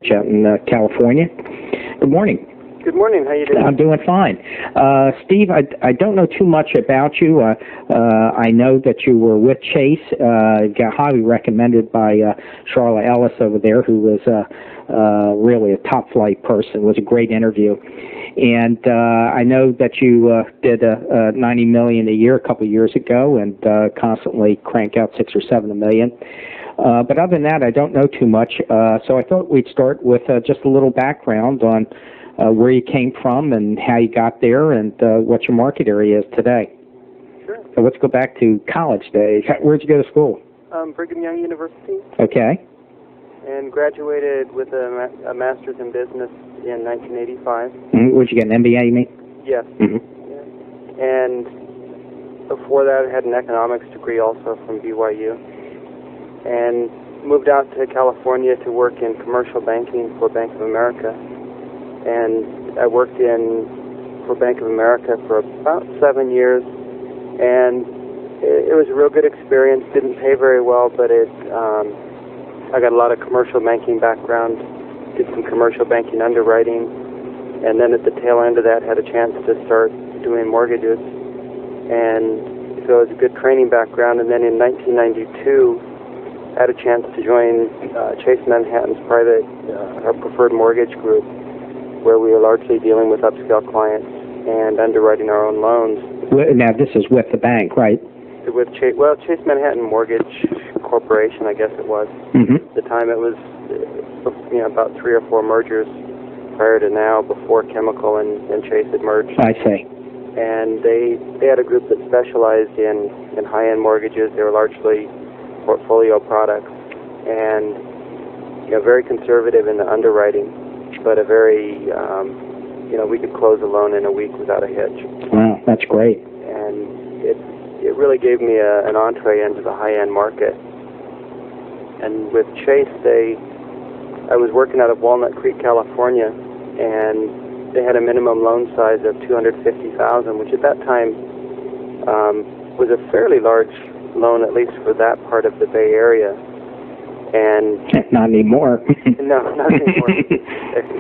College out in California. Good morning. Good morning. How you doing? I'm doing fine. Steve, I don't know too much about you. I know that you were with Chase. Got highly recommended by Charlotte Ellis over there, who was really a top-flight person. It was a great interview. And I know that you did $90 million a year a couple of years ago and constantly crank out $6 or $7 million. But other than that, I don't know too much. So I thought we'd start with just a little background on where you came from and how you got there and what your market area is today. Sure. So let's go back to college days. Where'd you go to school? Brigham Young University. Okay. And graduated with a master's in business in 1985. Would you get an MBA, you mean? Yes. Mm-hmm. Yeah. And before that, I had an economics degree also from BYU. And moved out to California to work in commercial banking for Bank of America. And I worked for Bank of America for about 7 years. And it was a real good experience. Didn't pay very well, but I got a lot of commercial banking background, did some commercial banking underwriting, and then at the tail end of that had a chance to start doing mortgages. And so it was a good training background. And then in 1992, I had a chance to join Chase Manhattan's our preferred mortgage group, where we were largely dealing with upscale clients and underwriting our own loans. Now, this is with the bank, right? With Chase Manhattan Mortgage Corporation, I guess it was. Mm-hmm. At the time, it was about 3 or 4 mergers prior to now, before Chemical and Chase had merged. I see. And they had a group that specialized in high-end mortgages. They were largely portfolio products, and very conservative in the underwriting, but a very we could close a loan in a week without a hitch. Wow, that's great. And it really gave me an entree into the high-end market. And with Chase, I was working out of Walnut Creek, California, and they had a minimum loan size of $250,000, which at that time was a fairly large loan, at least for that part of the Bay Area. And not anymore. No, not anymore.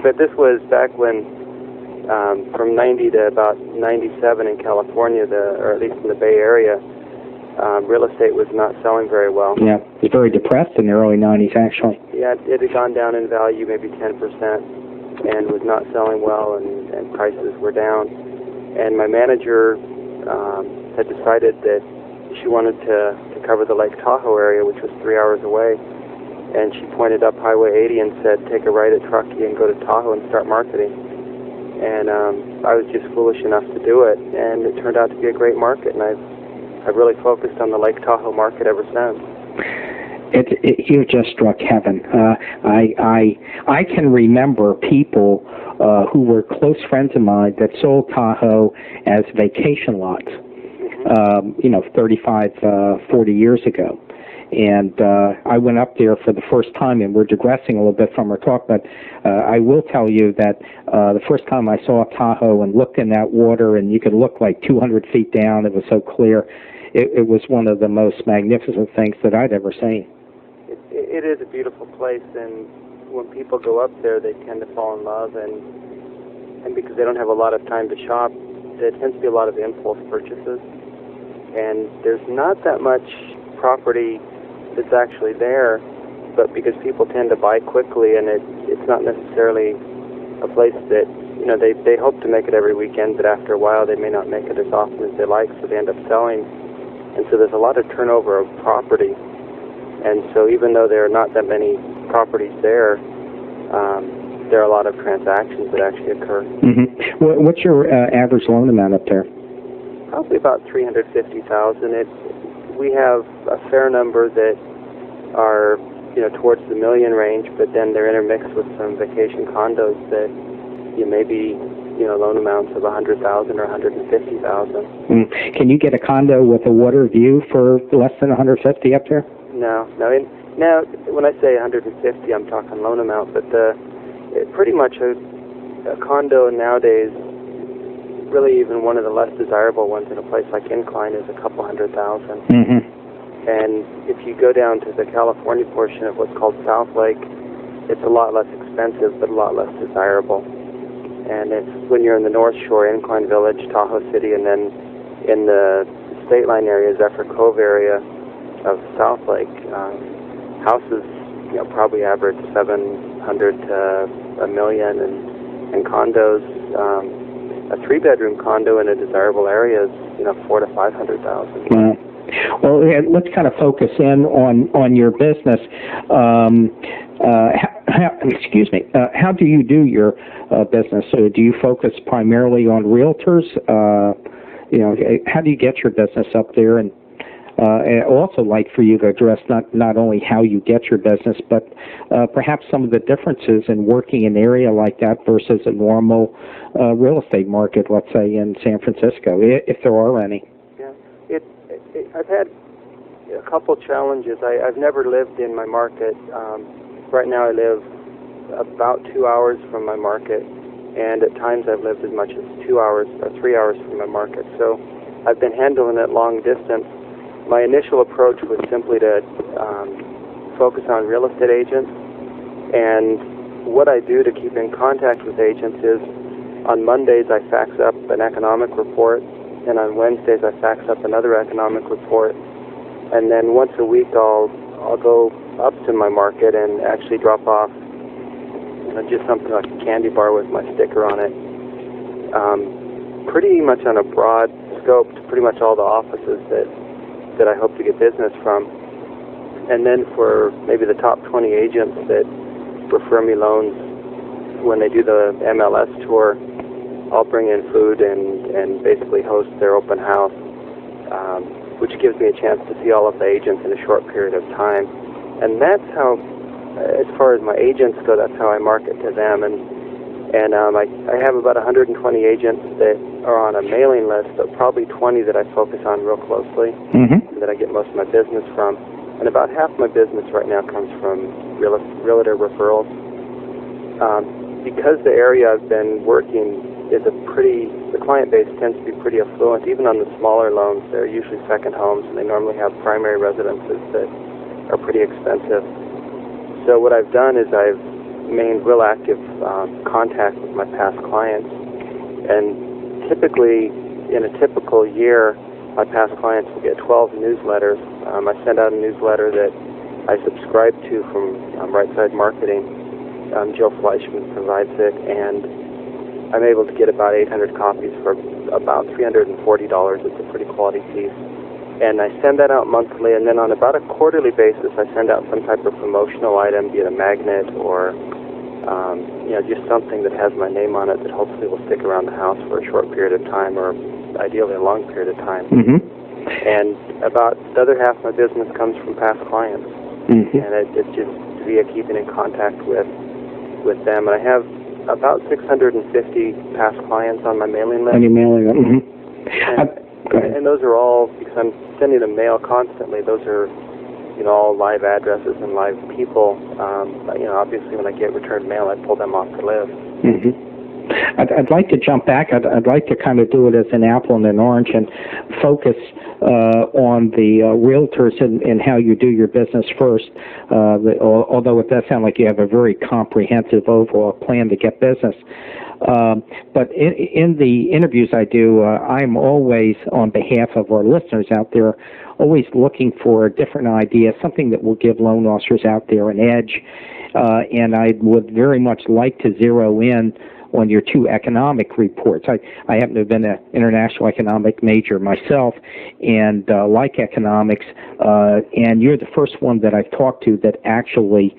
But this was back when, from 90 to about 97 in California, or at least in the Bay Area, real estate was not selling very well. Yeah, it was very depressed in the early 90s, actually. Yeah, it had gone down in value maybe 10% and was not selling well, and prices were down. And my manager had decided that she wanted to cover the Lake Tahoe area, which was 3 hours away. And she pointed up Highway 80 and said, take a right at Truckee and go to Tahoe and start marketing. And I was just foolish enough to do it, and it turned out to be a great market, and I've really focused on the Lake Tahoe market ever since. You just struck heaven. I can remember people who were close friends of mine that sold Tahoe as vacation lots, 35, 40 years ago. And I went up there for the first time, and we're digressing a little bit from our talk, but I will tell you that the first time I saw Tahoe and looked in that water, and you could look like 200 feet down, it was so clear, it was one of the most magnificent things that I'd ever seen. It is a beautiful place, and when people go up there, they tend to fall in love, and because they don't have a lot of time to shop, there tends to be a lot of impulse purchases, and there's not that much property that's actually there, but because people tend to buy quickly, and it's not necessarily a place that, they hope to make it every weekend, but after a while they may not make it as often as they like, so they end up selling. And so there's a lot of turnover of property. And so even though there are not that many properties there, there are a lot of transactions that actually occur. Mm-hmm. What's your average loan amount up there? Probably about $350,000. We have a fair number that are, towards the million range, but then they're intermixed with some vacation condos that maybe, loan amounts of $100,000 or $150,000. Can you get a condo with a water view for less than $150 up there? No. Now, when I say $150, I'm talking loan amount, but pretty much a condo nowadays, really even one of the less desirable ones in a place like Incline, is a couple $100,000. Mm-hmm. And if you go down to the California portion of what's called South Lake, it's a lot less expensive. expensive but a lot less desirable. And it's when you're in the North Shore, Incline Village, Tahoe City, and then in the state line area, Zephyr Cove area of South Lake, houses probably average 700 to $1 million, and condos, a 3-bedroom condo in a desirable area is 400,000 to 500,000. Wow. Well, let's kind of focus in on your business. Excuse me. How do you do your business? So do you focus primarily on realtors? How do you get your business up there? And I'd also like for you to address not only how you get your business, but perhaps some of the differences in working in an area like that versus a normal real estate market, let's say in San Francisco, if there are any. Yeah, I've had a couple challenges. I've never lived in my market. Right now I live about 2 hours from my market, and at times I've lived as much as 2 hours or 3 hours from my market. So I've been handling it long distance. My initial approach was simply to focus on real estate agents, and what I do to keep in contact with agents is on Mondays I fax up an economic report, and on Wednesdays I fax up another economic report, and then once a week I'll go up to my market and actually drop off just something like a candy bar with my sticker on it, pretty much on a broad scope to pretty much all the offices that I hope to get business from. And then for maybe the top 20 agents that refer me loans, when they do the MLS tour, I'll bring in food and basically host their open house, which gives me a chance to see all of the agents in a short period of time. And that's how, as far as my agents go, that's how I market to them. And I have about 120 agents that are on a mailing list, but probably 20 that I focus on real closely, and that I get most of my business from. And about half my business right now comes from realtor referrals. Because the area I've been working is the client base tends to be pretty affluent. Even on the smaller loans, they're usually second homes, and they normally have primary residences that are pretty expensive. So what I've done is I've maintained real active contact with my past clients, and typically in a typical year my past clients will get 12 newsletters. I send out a newsletter that I subscribe to from Right Side Marketing. Jill Fleischman provides it, and I'm able to get about 800 copies for about $340. It's a pretty quality piece. And I send that out monthly, and then on about a quarterly basis, I send out some type of promotional item, be it a magnet or just something that has my name on it that hopefully will stick around the house for a short period of time, or ideally a long period of time. And about the other half of my business comes from past clients, and it's just via keeping in contact with them. And I have about 650 past clients on my mailing list. On your mailing list. And those are all, because I'm sending them mail constantly, those are all live addresses and live people. Obviously when I get returned mail, I pull them off the list. I'd like to jump back. I'd like to kind of do it as an apple and an orange and focus on the realtors and how you do your business first, although it does sound like you have a very comprehensive overall plan to get business. But in the interviews I do, I'm always, on behalf of our listeners out there, always looking for a different idea, something that will give loan officers out there an edge. And I would very much like to zero in on your two economic reports. I happen to have been an international economic major myself and like economics, and you're the first one that I've talked to that actually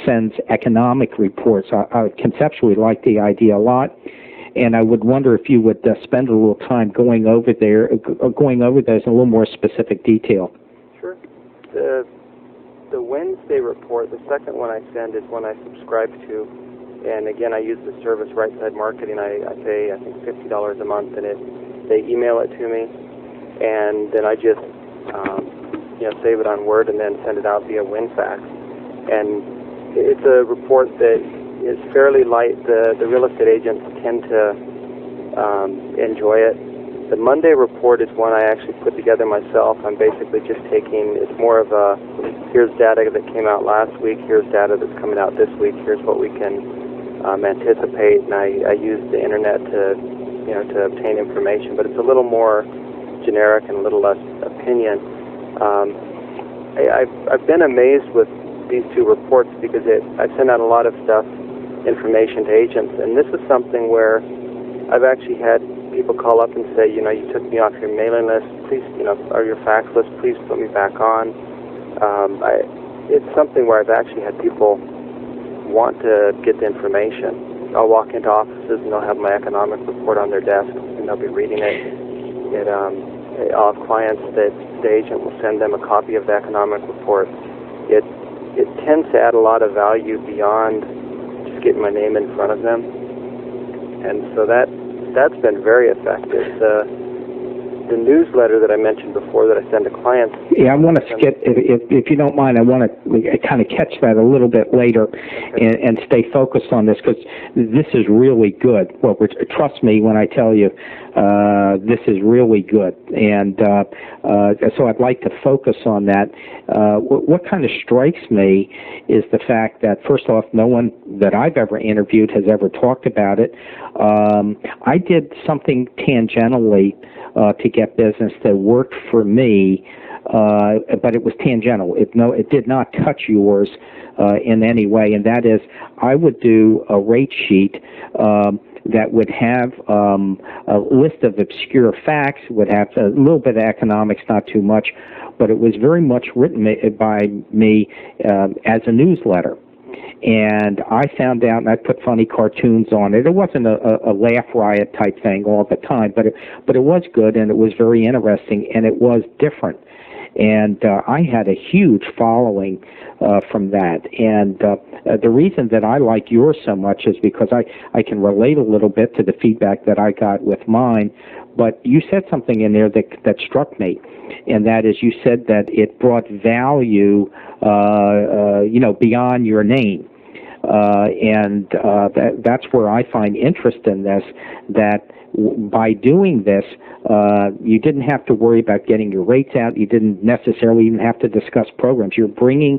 sends economic reports. I conceptually like the idea a lot, and I would wonder if you would spend a little time going over those in a little more specific detail. Sure. The Wednesday report, the second one I send, is one I subscribe to. And again, I use the service Right Side Marketing. I pay, I think, $50 a month, and they email it to me, and then I just save it on Word and then send it out via WinFax. And it's a report that is fairly light. The real estate agents tend to enjoy it. The Monday report is one I actually put together myself. I'm basically just taking, it's more of a, here's data that came out last week, here's data that's coming out this week, here's what we can anticipate, and I use the internet to, to obtain information, but it's a little more generic and a little less opinion. I've been amazed with these two reports because I send out a lot of information to agents, and this is something where I've actually had people call up and say, you took me off your mailing list, please, or your fax list, please put me back on. It's something where I've actually had people want to get the information. I'll walk into offices and they'll have my economic report on their desk and they'll be reading it. I'll have clients that the agent will send them a copy of the economic report. It tends to add a lot of value beyond just getting my name in front of them. And so that's been very effective. The newsletter that I mentioned before that I send to clients. Yeah, I want to skip, if you don't mind, I want to kind of catch that a little bit later and stay focused on this because this is really good. Well, trust me when I tell you this is really good. And so I'd like to focus on that. What kind of strikes me is the fact that, first off, no one that I've ever interviewed has ever talked about it. I did something tangentially to get business that worked for me, but it was tangential. It did not touch yours in any way, and that is I would do a rate sheet that would have a list of obscure facts, would have a little bit of economics, not too much, but it was very much written by me as a newsletter. And I found out, and I put funny cartoons on it. It wasn't a laugh riot type thing all the time, but it was good, and it was very interesting, and it was different. And I had a huge following from that. And the reason that I like yours so much is because I can relate a little bit to the feedback that I got with mine. But you said something in there that struck me, and that is you said that it brought value, beyond your name. That's where I find interest in this, that by doing this, you didn't have to worry about getting your rates out. You didn't necessarily even have to discuss programs. You're bringing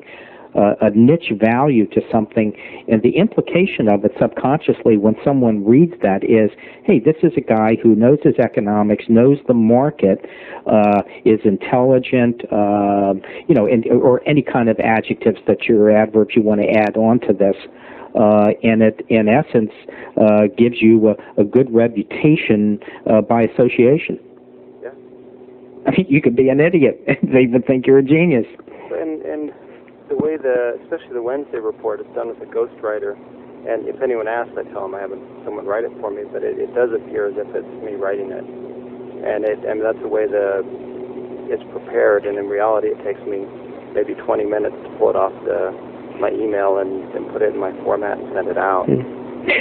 a niche value to something, and the implication of it subconsciously when someone reads that is, hey, this is a guy who knows his economics, knows the market, is intelligent, or any kind of adjectives that your adverbs you want to add on to this. And it, in essence, gives you a good reputation by association. Yeah. I mean, you could be an idiot. They even think you're a genius. And the way especially the Wednesday report is done with a ghostwriter, and if anyone asks, I tell them I have someone write it for me, but it does appear as if it's me writing it. And that's the way it's prepared, and in reality it takes me maybe 20 minutes to pull it off my email and put it in my format and send it out.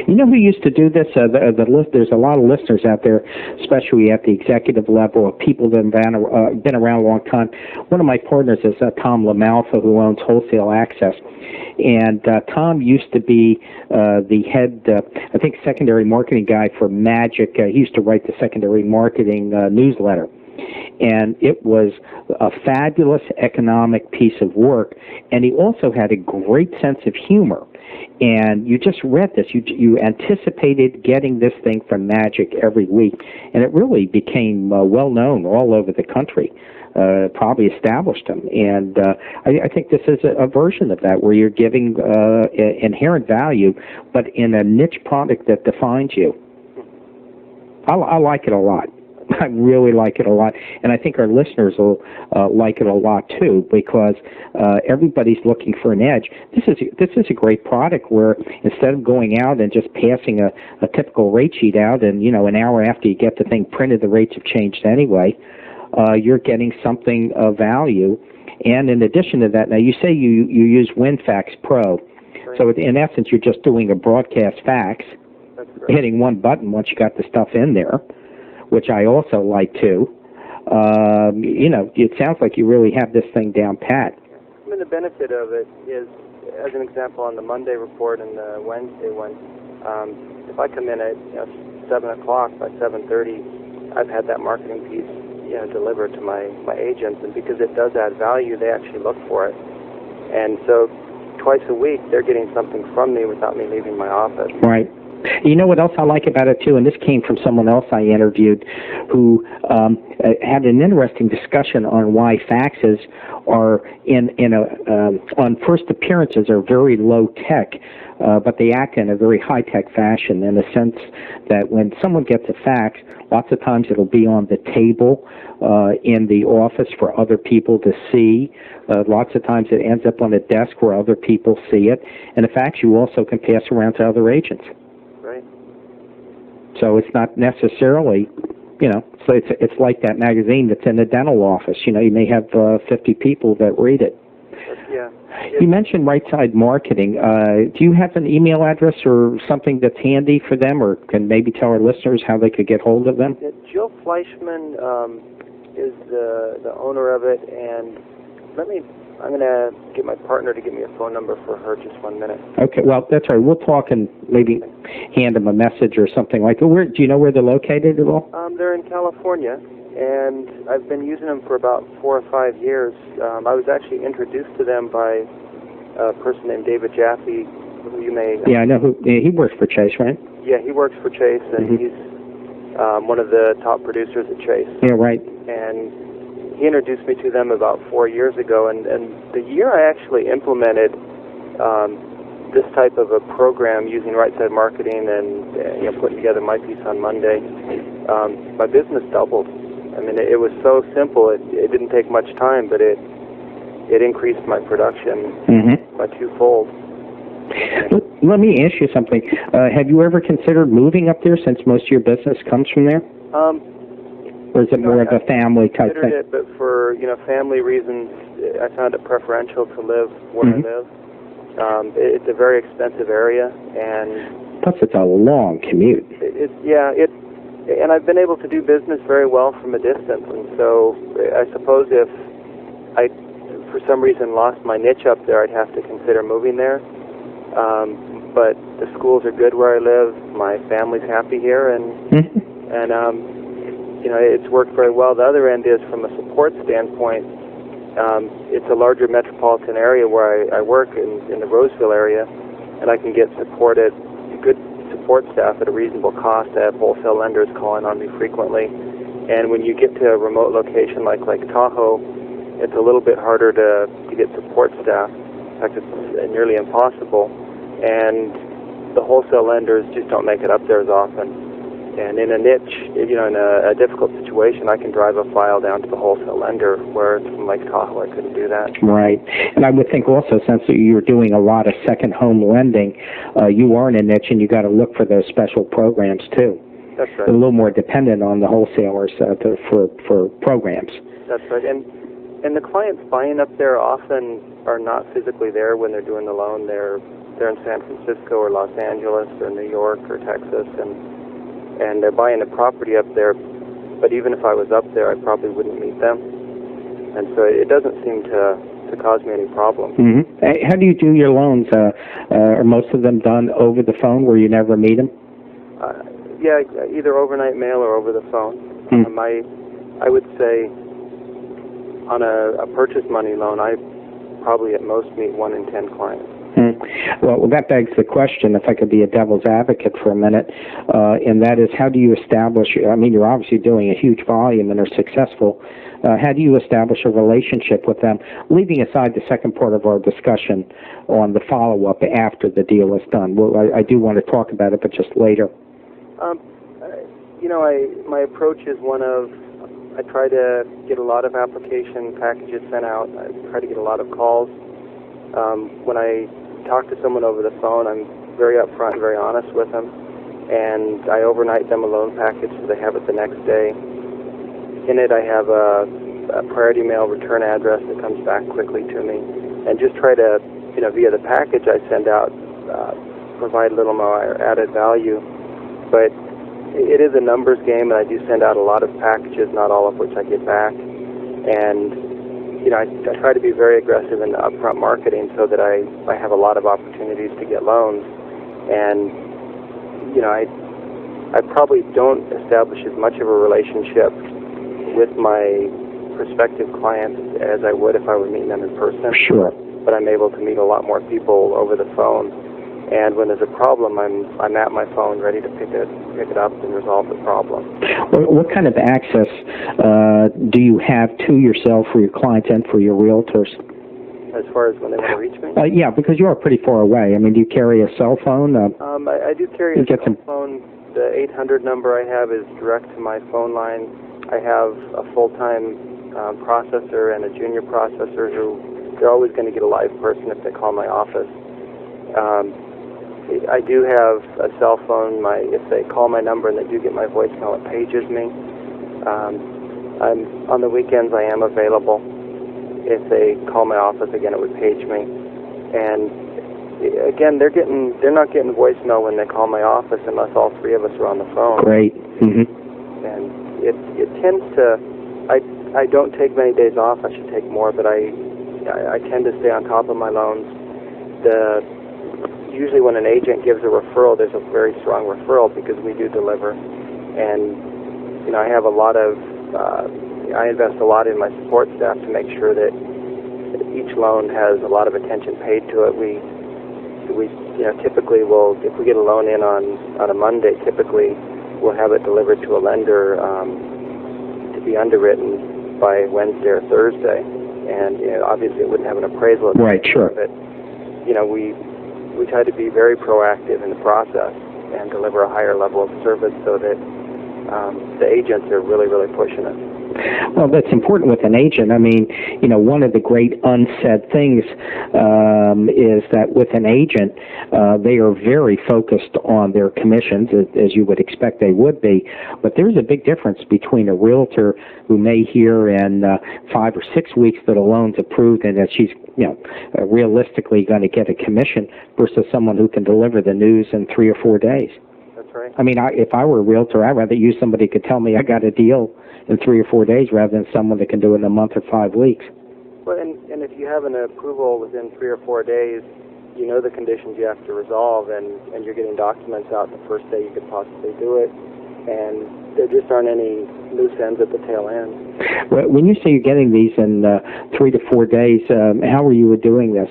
You know who used to do this? There's a lot of listeners out there, especially at the executive level, of people that have been around a long time. One of my partners is Tom LaMalfa, who owns Wholesale Access. And Tom used to be the head, I think, secondary marketing guy for Magic. He used to write the secondary marketing newsletter. And it was a fabulous economic piece of work. And he also had a great sense of humor. And you just read this. You anticipated getting this thing from Magic every week. And it really became well-known all over the country. Probably established him. And I think this is a version of that, where you're giving inherent value, but in a niche product that defines you. I like it a lot. I really like it a lot, and I think our listeners will like it a lot too, because everybody's looking for an edge. This is a great product where instead of going out and just passing a typical rate sheet out, and an hour after you get the thing printed, the rates have changed anyway. You're getting something of value, and in addition to that, now you say you use WinFax Pro, so in essence you're just doing a broadcast fax, hitting one button once you got the stuff in there, which I also like too. It sounds like you really have this thing down pat. I mean, the benefit of it is, as an example, on the Monday report and the Wednesday one, if I come in at 7 o'clock, by 7:30, I've had that marketing piece, delivered to my agents, and because it does add value, they actually look for it. And so twice a week, they're getting something from me without me leaving my office. Right. You know what else I like about it, too, and this came from someone else I interviewed who had an interesting discussion on why faxes are on first appearances are very low tech, but they act in a very high tech fashion in the sense that when someone gets a fax, lots of times it'll be on the table in the office for other people to see. Lots of times it ends up on a desk where other people see it, and a fax you also can pass around to other agents. Right. So it's not necessarily, so it's like that magazine that's in the dental office. You may have 50 people that read it. Yeah. You mentioned Right Side Marketing. Do you have an email address or something that's handy for them, or can maybe tell our listeners how they could get hold of them? Yeah, Jill Fleischman is the owner of it, and I'm going to get my partner to give me a phone number for her. Just 1 minute. Okay, well, that's all right. We'll talk and maybe hand them a message or something like that. Do you know where they're located at all? They're in California, and I've been using them for about 4 or 5 years. I was actually introduced to them by a person named David Jaffe, who you may... Yeah, I know who. He works for Chase, right? Yeah, he works for Chase, and he's one of the top producers at Chase. Yeah, right. And he introduced me to them about 4 years ago, and the year I actually implemented this type of a program using Right Side Marketing and putting together My Piece on Monday, my business doubled. I mean, it was so simple. It didn't take much time, but it increased my production by twofold. Let me ask you something. Have you ever considered moving up there since most of your business comes from there? Or is it more of a family type thing? I considered it, but for family reasons, I found it preferential to live where I live. It's a very expensive area, and plus it's a long commute. And I've been able to do business very well from a distance. And so I suppose if I, for some reason, lost my niche up there, I'd have to consider moving there. But the schools are good where I live. My family's happy here, and it's worked very well. The other end is, from a support standpoint, it's a larger metropolitan area where I work in the Roseville area, and I can get good support staff at a reasonable cost. I have wholesale lenders calling on me frequently, and when you get to a remote location like Tahoe, it's a little bit harder to get support staff. In fact, it's nearly impossible, and the wholesale lenders just don't make it up there as often. And in a niche, in a difficult situation, I can drive a file down to the wholesale lender, whereas from Lake Tahoe, I couldn't do that. Right. And I would think also, since you're doing a lot of second home lending, you are in a niche, and you got to look for those special programs too. That's right. A little more dependent on the wholesalers for programs. That's right. And the clients buying up there often are not physically there when they're doing the loan. They're in San Francisco or Los Angeles or New York or Texas, and they're buying a property up there, but even if I was up there, I probably wouldn't meet them. And so it doesn't seem to cause me any problems. How do you do your loans? Are most of them done over the phone where you never meet them? Yeah, either overnight mail or over the phone. I would say on a purchase money loan, I probably at most meet 1 in 10 clients. Well, that begs the question, if I could be a devil's advocate for a minute, and that is, how do you establish, you're obviously doing a huge volume and are successful, how do you establish a relationship with them, leaving aside the second part of our discussion on the follow-up after the deal is done? Well, I do want to talk about it, but just later. My approach is one of, I try to get a lot of application packages sent out. I try to get a lot of calls. When I talk to someone over the phone, I'm very upfront and very honest with them, and I overnight them a loan package so they have it the next day. In it, I have a priority mail return address that comes back quickly to me, and just try to, via the package I send out, provide a little more added value. But it is a numbers game, and I do send out a lot of packages, not all of which I get back. And I try to be very aggressive in the upfront marketing so that I have a lot of opportunities to get loans. And, I probably don't establish as much of a relationship with my prospective clients as I would if I were meeting them in person. Sure. But I'm able to meet a lot more people over the phone. And when there's a problem, I'm at my phone ready to pick it up and resolve the problem. What kind of access do you have to yourself for your clients and for your realtors? As far as when they want to reach me? Yeah, because you are pretty far away. I mean, do you carry a cell phone? I do carry a cell phone. The 800 number I have is direct to my phone line. I have a full-time processor and a junior processor who they're always going to get a live person if they call my office. I do have a cell phone. If they call my number and they do get my voicemail, it pages me. On the weekends, I am available. If they call my office again, it would page me. And again, they're not getting voicemail when they call my office unless all three of us are on the phone. Great. Mm-hmm. And it tends to. I don't take many days off. I should take more, but I tend to stay on top of my loans. Usually when an agent gives a referral, there's a very strong referral because we do deliver. And, I have a lot of, I invest a lot in my support staff to make sure that each loan has a lot of attention paid to it. We typically will, if we get a loan in on a Monday, typically we'll have it delivered to a lender to be underwritten by Wednesday or Thursday. And, obviously it wouldn't have an appraisal. Right, sure. But, we try to be very proactive in the process and deliver a higher level of service so that the agents are really, really pushing it. Well, that's important with an agent. I mean, one of the great unsaid things is that with an agent, they are very focused on their commissions, as you would expect they would be. But there's a big difference between a realtor who may hear in 5 or 6 weeks that a loan's approved and that she's, realistically going to get a commission versus someone who can deliver the news in 3 or 4 days. That's right. I mean, if I were a realtor, I'd rather use somebody who could tell me I got a deal in 3 or 4 days rather than someone that can do it in a month or 5 weeks. Well, and if you have an approval within 3 or 4 days, you know the conditions you have to resolve, and you're getting documents out the first day you could possibly do it, and there just aren't any loose ends at the tail end. When you say you're getting these in 3 to 4 days, how are you doing this?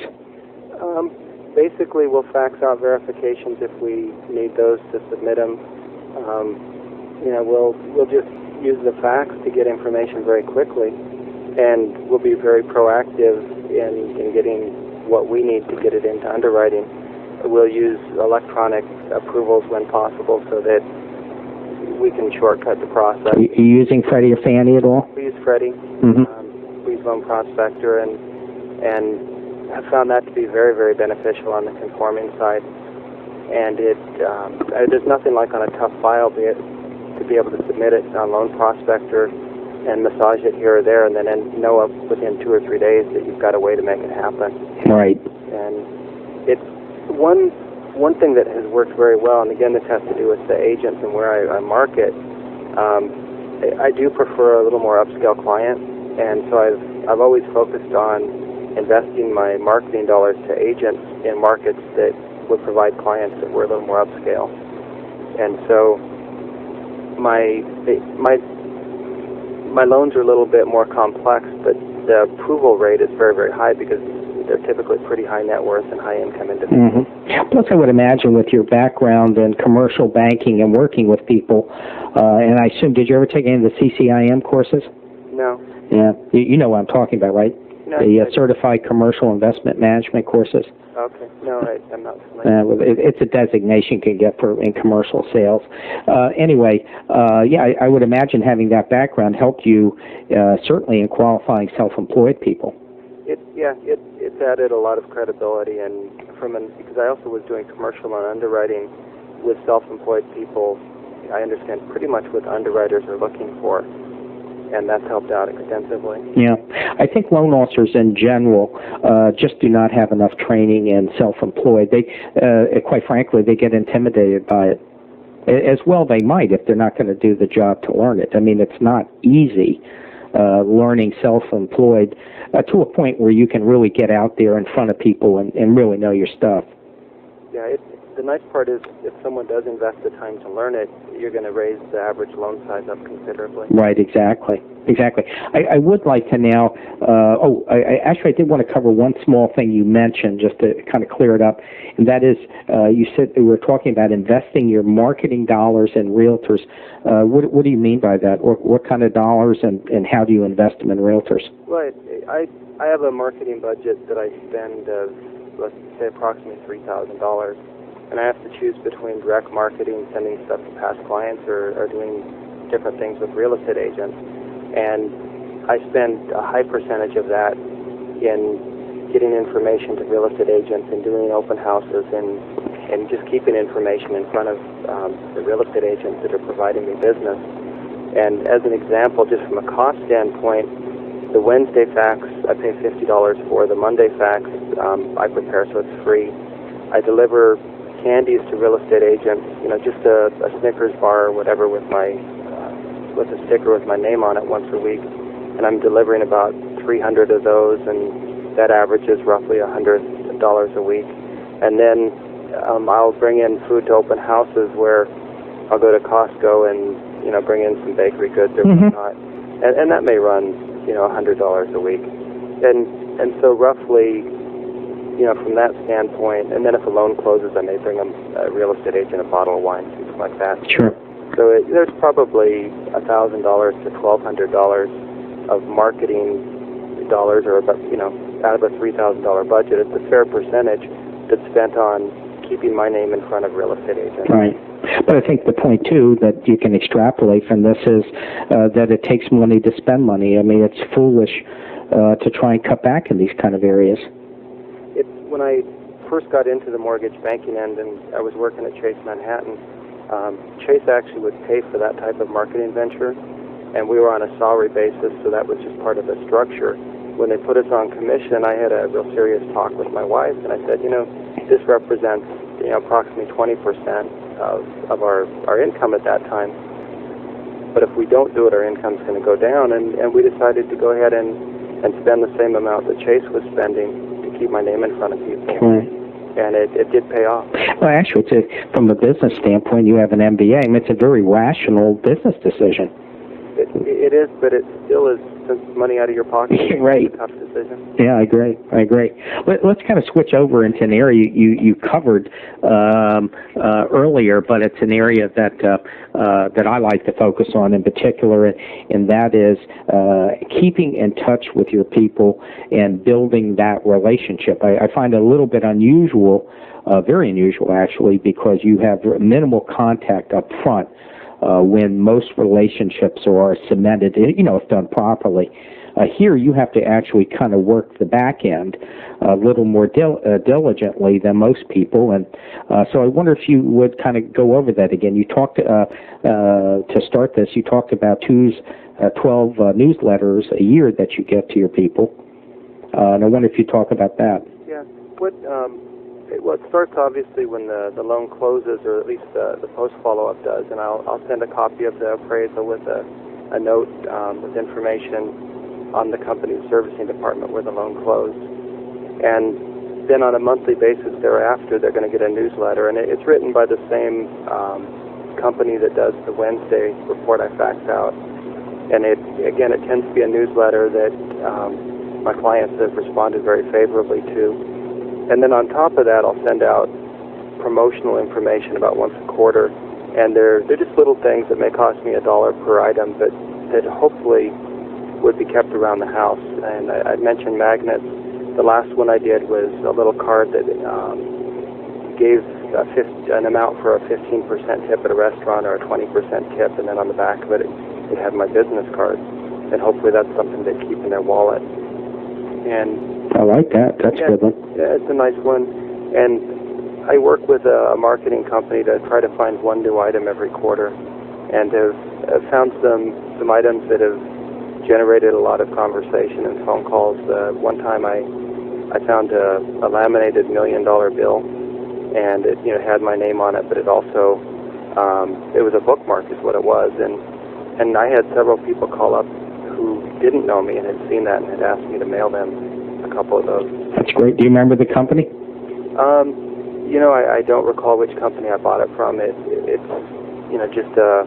Basically, we'll fax out verifications if we need those to submit them. We'll just use the fax to get information very quickly, and we'll be very proactive in getting what we need to get it into underwriting. We'll use electronic approvals when possible so that we can shortcut the process. Are you using Freddie or Fannie at all? We use Freddie. Mm-hmm. We use Loan Prospector, and I've found that to be very, very beneficial on the conforming side. And there's nothing like on a tough file to be able to submit it on Loan Prospector and massage it here or there, and then know within 2 or 3 days that you've got a way to make it happen. Right. And it's one thing that has worked very well, and again, this has to do with the agents and where I market. I do prefer a little more upscale client, and so I've always focused on investing my marketing dollars to agents in markets that would provide clients that were a little more upscale. And so my loans are a little bit more complex, but the approval rate is very, very high because they're typically pretty high net worth and high income individuals. Mm-hmm. Plus, I would imagine with your background in commercial banking and working with people, and I assume, did you ever take any of the CCIM courses? No. Yeah, you know what I'm talking about, right? No, the Certified Commercial Investment Management courses. Okay. No, I'm not familiar. It's a designation you can get in commercial sales. Anyway, I would imagine having that background helped you certainly in qualifying self-employed people. It's added a lot of credibility, and because I also was doing commercial loan underwriting with self-employed people, I understand pretty much what underwriters are looking for. And that's helped out extensively. Yeah. I think loan officers in general just do not have enough training in self-employed. They, quite frankly, they get intimidated by it. As well they might if they're not going to do the job to learn it. I mean, it's not easy learning self-employed to a point where you can really get out there in front of people and really know your stuff. Yeah, the nice part is if someone does invest the time to learn it, you're going to raise the average loan size up considerably. Right, exactly. I would like to now, I did want to cover one small thing you mentioned just to kind of clear it up, and that is you said we were talking about investing your marketing dollars in realtors. What do you mean by that? What kind of dollars and how do you invest them in realtors? Right. I have a marketing budget that I spend of, let's say, approximately $3,000, and I have to choose between direct marketing, sending stuff to past clients, or doing different things with real estate agents. And I spend a high percentage of that in getting information to real estate agents and doing open houses and just keeping information in front of the real estate agents that are providing me business. And as an example, just from a cost standpoint, the Wednesday fax I pay $50 for. The Monday fax I prepare, so it's free. I deliver candies to real estate agents, just a Snickers bar or whatever with a sticker with my name on it once a week, and I'm delivering about 300 of those, and that averages roughly $100 a week. And then I'll bring in food to open houses where I'll go to Costco and bring in some bakery goods or whatnot, and that may run $100 a week, and so roughly from that standpoint, and then if a loan closes, I may bring a real estate agent a bottle of wine, things like that. Sure. So there's probably $1,000 to $1,200 of marketing dollars, or about out of a $3,000 budget. It's a fair percentage that's spent on keeping my name in front of real estate agents. Right. But I think the point too that you can extrapolate from this is that it takes money to spend money. I mean, it's foolish to try and cut back in these kind of areas. When I first got into the mortgage banking end, and I was working at Chase Manhattan, Chase actually would pay for that type of marketing venture, and we were on a salary basis, so that was just part of the structure. When they put us on commission, I had a real serious talk with my wife, and I said, this represents approximately 20% of our income at that time. But if we don't do it, our income's going to go down, and we decided to go ahead and spend the same amount that Chase was spending to keep my name in front of people. Right. And it did pay off. Well, actually, from a business standpoint, you have an MBA. I mean, it's a very rational business decision. It is, but it still is money out of your pocket. Right. It's a tough decision. Yeah, I agree. Let's kind of switch over into an area you covered earlier, but it's an area that I like to focus on in particular, and that is keeping in touch with your people and building that relationship. I find it a little bit unusual, very unusual actually, because you have minimal contact up front. When most relationships are cemented, if done properly. Here you have to actually kind of work the back end a little more diligently than most people, and so I wonder if you would kind of go over that again. You talked, to start this, you talked about 12 newsletters a year that you get to your people, and I wonder if you talk about that. Yeah. It starts obviously when the loan closes, or at least the post follow-up does, and I'll send a copy of the appraisal with a note with information on the company's servicing department where the loan closed. And then on a monthly basis thereafter, they're going to get a newsletter, and it's written by the same company that does the Wednesday report I fax out. And it tends to be a newsletter that my clients have responded very favorably to. And then on top of that, I'll send out promotional information about once a quarter, and they're just little things that may cost me $1 per item, but that hopefully would be kept around the house. And I mentioned magnets. The last one I did was a little card that gave an amount for a 15% tip at a restaurant or a 20% tip, and then on the back of it, it had my business card, and hopefully that's something they keep in their wallet. And I like that. That's a good one. Yeah, it's a nice one. And I work with a marketing company to try to find one new item every quarter, and have found some items that have generated a lot of conversation and phone calls. One time I found a laminated $1 million bill, and it had my name on it, but it also it was a bookmark is what it was, and I had several people call up who didn't know me and had seen that and had asked me to mail them a couple of those. That's great. Do you remember the company? I don't recall which company I bought it from. It's just a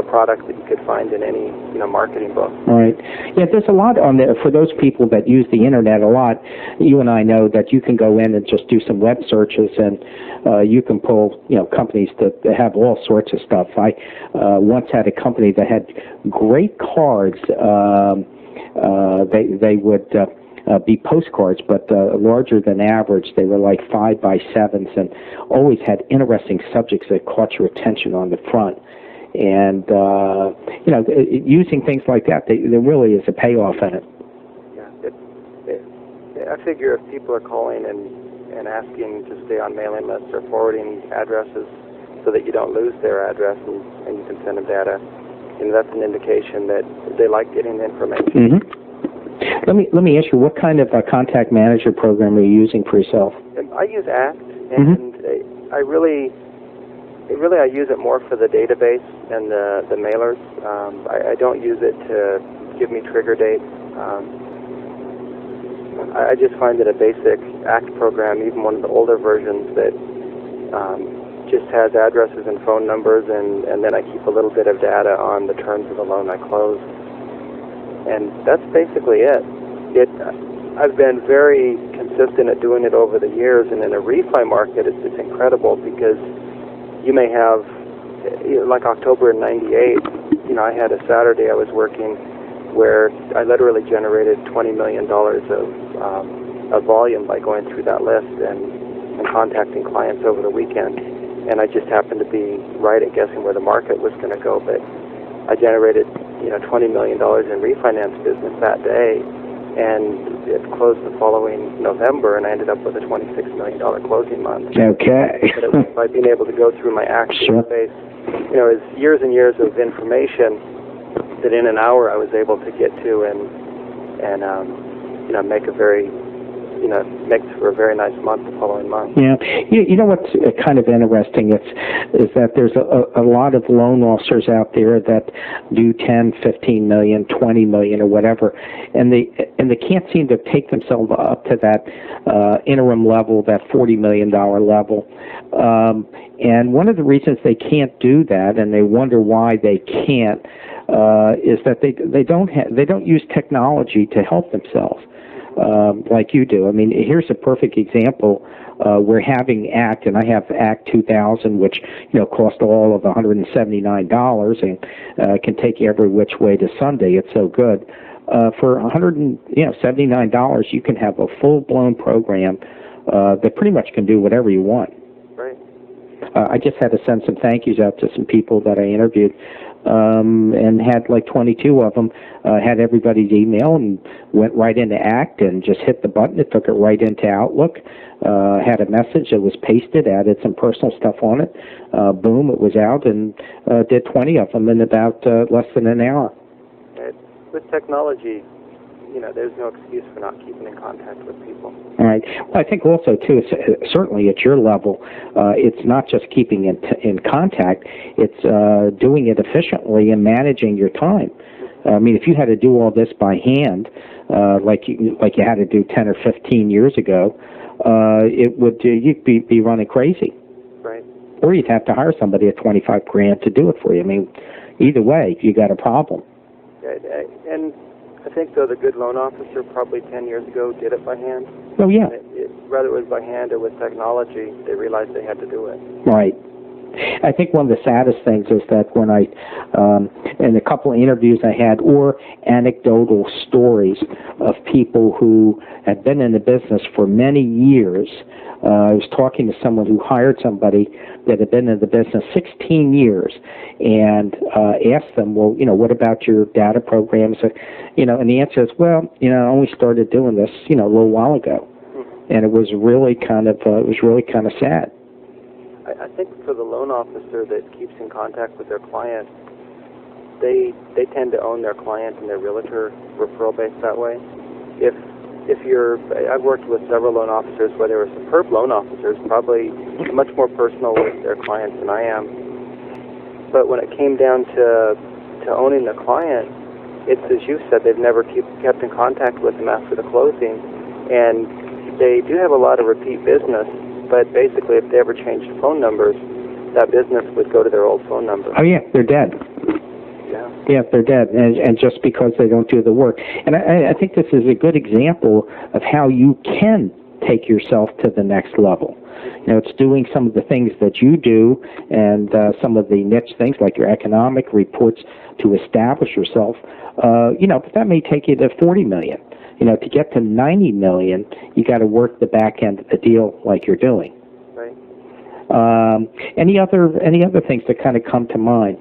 product that you could find in any marketing book. Right. Yeah, there's a lot on there for those people that use the internet a lot. You and I know that you can go in and just do some web searches, and you can pull companies that have all sorts of stuff. I once had a company that had great cards. They would be postcards, but larger than average. They were like 5x7s, and always had interesting subjects that caught your attention on the front. And using things like that, there really is a payoff in it. Yeah, I figure if people are calling and asking to stay on mailing lists or forwarding addresses so that you don't lose their address and you can send them data, that's an indication that they like getting the information. Mm-hmm. Let me ask you, what kind of a contact manager program are you using for yourself? I use ACT, and I use it more for the database and the mailers. I don't use it to give me trigger dates. I just find that a basic ACT program, even one of the older versions, that just has addresses and phone numbers, and then I keep a little bit of data on the terms of the loan I close. And that's basically it. I've been very consistent at doing it over the years, and in a refi market, it's incredible because you may have, like October in '98, I had a Saturday I was working where I literally generated $20 million of volume by going through that list and contacting clients over the weekend. And I just happened to be right at guessing where the market was going to go, but I generated $20 million in refinance business that day, and it closed the following November, and I ended up with a $26 million closing month. Okay. But it was by being able to go through my active space, it's years and years of information that in an hour I was able to get to and make a very makes for a very nice month the following month. Yeah. You know what's kind of interesting is that there's a lot of loan officers out there that do 10, 15 million, 20 million or whatever, and they can't seem to take themselves up to that interim level, that $40 million level. And one of the reasons they can't do that, and they wonder why they can't, is that they don't use technology to help themselves. Like you do. I mean, here's a perfect example. We're having ACT, and I have ACT 2000, which cost all of $179 and can take you every which way to Sunday. It's so good. For $179, you can have a full-blown program that pretty much can do whatever you want. Right. I just had to send some thank yous out to some people that I interviewed. And had like 22 of them, had everybody's email and went right into ACT and just hit the button. It took it right into Outlook, had a message that was pasted, added some personal stuff on it. Boom, it was out, and did 20 of them in about less than an hour. With technology, there's no excuse for not keeping in contact with people. All right. Well, I think also, too, certainly at your level, it's not just keeping in contact, it's doing it efficiently and managing your time. I mean, if you had to do all this by hand, like you had to do 10 or 15 years ago, you'd be running crazy. Right. Or you'd have to hire somebody at $25,000 to do it for you. I mean, either way, you got a problem. And I think, though, the good loan officer probably 10 years ago did it by hand. Oh, yeah. Whether it was by hand or with technology, they realized they had to do it. Right. I think one of the saddest things is that when in a couple of interviews I had, or anecdotal stories of people who had been in the business for many years. I was talking to someone who hired somebody that had been in the business 16 years and asked them, well, what about your data programs? And the answer is, well, I only started doing this, a little while ago. And it was really kind of sad. I think for the loan officer that keeps in contact with their client, they tend to own their client and their realtor referral base that way. I've worked with several loan officers where they were superb loan officers, probably much more personal with their clients than I am. But when it came down to owning the client, it's as you said, they've never kept in contact with them after the closing, and they do have a lot of repeat business. but basically if they ever changed phone numbers, that business would go to their old phone number. Oh, yeah, they're dead. Yeah, they're dead, and just because they don't do the work. And I think this is a good example of how you can take yourself to the next level. You know, it's doing some of the things that you do and some of the niche things like your economic reports to establish yourself. You know, but that may take you to 40 million. You know, to get to 90 million, you got to work the back end of the deal like you're doing. Right. Any other things that kind of come to mind?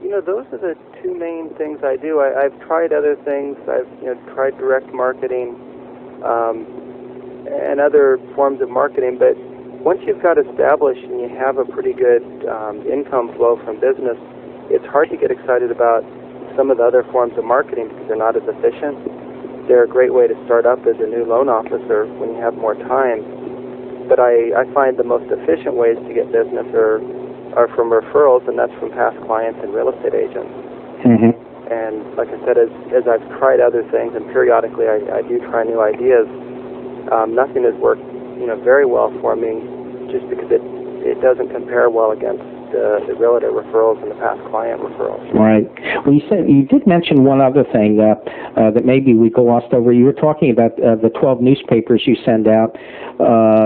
You know, those are the two main things I do. I've tried other things. I've tried direct marketing and other forms of marketing. But once you've got established and you have a pretty good income flow from business, it's hard to get excited about some of the other forms of marketing because they're not as efficient. They're a great way to start up as a new loan officer when you have more time. But I find the most efficient ways to get business are from referrals, and that's from past clients and real estate agents. Mm-hmm. And like I said, as I've tried other things, and periodically I do try new ideas, nothing has worked, very well for me, just because it doesn't compare well against the realtor referrals and the past client referrals. Right. Well, you did mention one other thing that maybe we glossed over. You were talking about the 12 newspapers you send out,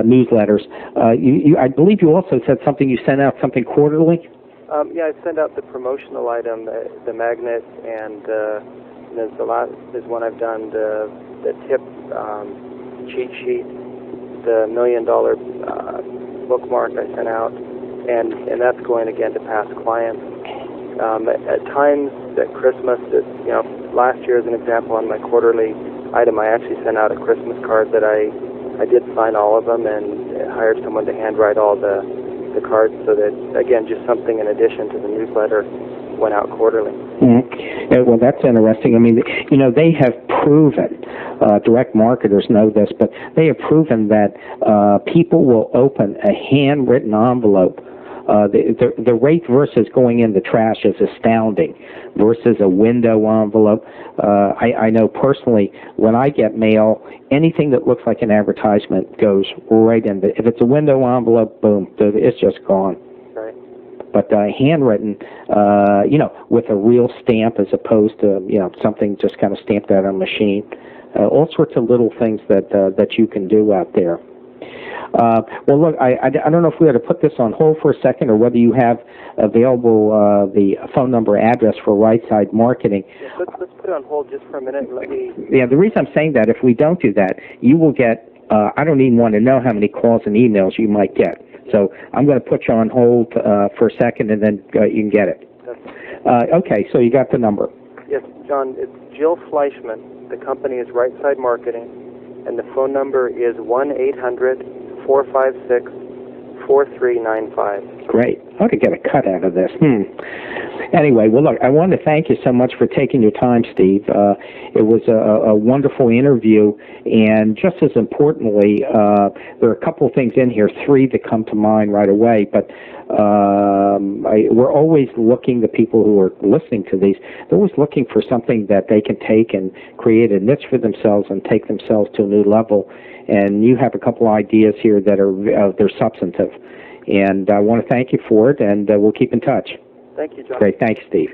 newsletters. I believe you also said something. You sent out something quarterly. Yeah, I send out the promotional item, the magnet, and there's one I've done, the tip cheat sheet, the $1 million bookmark I sent out. And that's going again to past clients. At times at Christmas, last year as an example on my quarterly item, I actually sent out a Christmas card that I did sign all of them and hired someone to handwrite all the cards, so that again just something in addition to the newsletter went out quarterly. Mm-hmm. Yeah, well, that's interesting. I mean, they have proven, direct marketers know this, but they have proven that people will open a handwritten envelope. The rate versus going in the trash is astounding versus a window envelope. I know personally when I get mail, anything that looks like an advertisement goes right in. If it's a window envelope, boom, it's just gone. Right. But handwritten, with a real stamp as opposed to, something just kind of stamped out on a machine. All sorts of little things that you can do out there. Well, look, I don't know if we ought to put this on hold for a second or whether you have available the phone number address for Right Side Marketing. Yes, let's put it on hold just for a minute. Yeah, the reason I'm saying that, if we don't do that, you will get, I don't even want to know how many calls and emails you might get. So I'm going to put you on hold for a second, and then you can get it. Okay, so you got the number. Yes, John, it's Jill Fleischman. The company is Right Side Marketing, and the phone number is 1-800-456-4395. Great. I ought to get a cut out of this. Anyway, well, look, I want to thank you so much for taking your time, Steve. It was a wonderful interview, and just as importantly, there are a couple of things in here, three that come to mind right away, but we're always looking, the people who are listening to these, they're always looking for something that they can take and create a niche for themselves and take themselves to a new level. And you have a couple ideas here that are they're substantive. And I want to thank you for it, and we'll keep in touch. Thank you, John. Great. Thanks, Steve.